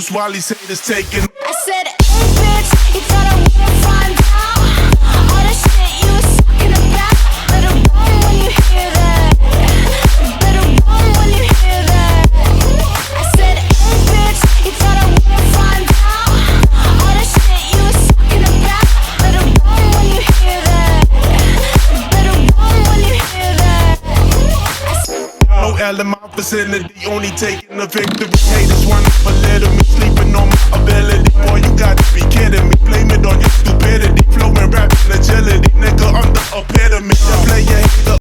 Bruce Willis haters taking. I said, hey bitch, you thought I wouldn't find out all the shit you was talking about. Better run when you hear that. Better run when you hear that. I said, hey bitch, you thought I wouldn't find out all the shit you was talking about. Better run when you hear that. Better run when you hear that. No L in my vicinity, only taking the victory. Haters wanna belittle me, sleeping on my ability. Boy, you gotta be